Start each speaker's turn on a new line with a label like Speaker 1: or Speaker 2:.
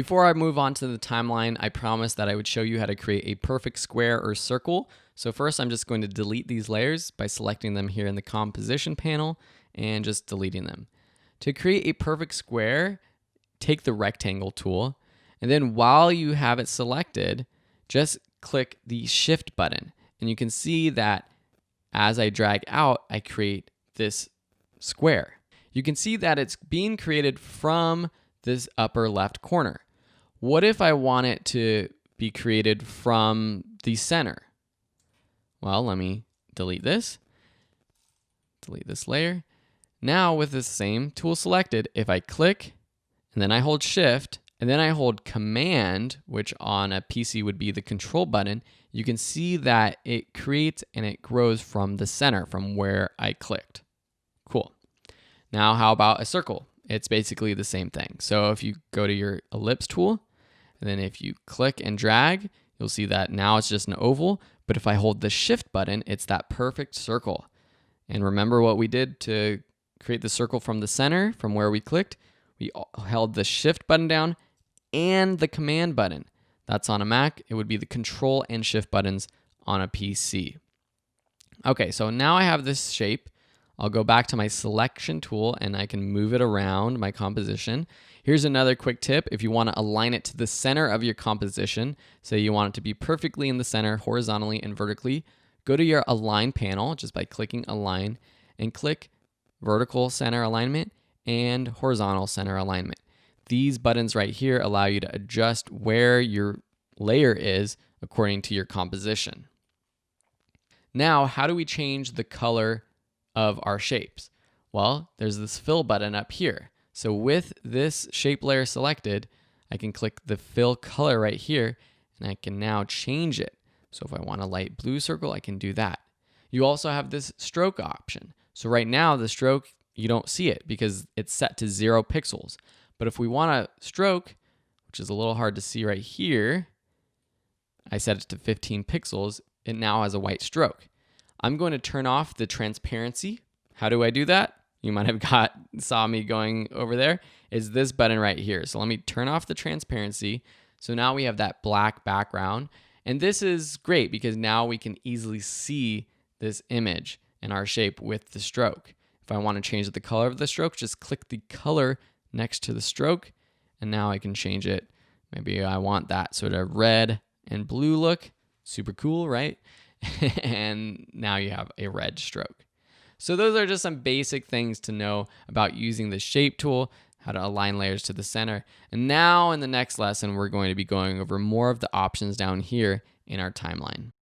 Speaker 1: Before I move on to the timeline, I promised that I would show you how to create a perfect square or circle. So first I'm just going to delete these layers by selecting them here in the composition panel and just deleting them. To create a perfect square, take the rectangle tool, and then while you have it selected, just click the shift button. And you can see that as I drag out, I create this square. You can see that it's being created from this upper left corner. What if I want it to be created from the center? Well, let me delete this layer. Now with the same tool selected, if I click and then I hold shift and then I hold command, which on a PC would be the control button, you can see that it creates and it grows from the center, from where I clicked. Cool. Now how about a circle? It's basically the same thing. So if you go to your ellipse tool, and then if you click and drag, you'll see that now it's just an oval. But if I hold the shift button, it's that perfect circle. And remember what we did to create the circle from the center, from where we clicked? We held the shift button down and the command button. That's on a Mac. It would be the control and shift buttons on a PC. Okay, so now I have this shape. I'll go back to my selection tool and I can move it around my composition. Here's another quick tip. If you want to align it to the center of your composition, say you want it to be perfectly in the center horizontally and vertically, go to your align panel just by clicking align and click vertical center alignment and horizontal center alignment. These buttons right here allow you to adjust where your layer is according to your composition. Now, how do we change the color of our shapes? Well, there's this fill button up here. So with this shape layer selected, I can click the fill color right here and I can now change it. So if I want a light blue circle, I can do that. You also have this stroke option. So right now the stroke, you don't see it because it's set to 0 pixels. But if we want a stroke, which is a little hard to see right here, I set it to 15 pixels. It now has a white stroke. I'm going to turn off the transparency. How do I do that? You might have saw me going over there. Is this button right here. So let me turn off the transparency. So now we have that black background. And this is great because now we can easily see this image in our shape with the stroke. If I want to change the color of the stroke, just click the color next to the stroke. And now I can change it. Maybe I want that sort of red and blue look. Super cool, right? And now you have a red stroke. So those are just some basic things to know about using the shape tool, how to align layers to the center. And now in the next lesson, we're going to be going over more of the options down here in our timeline.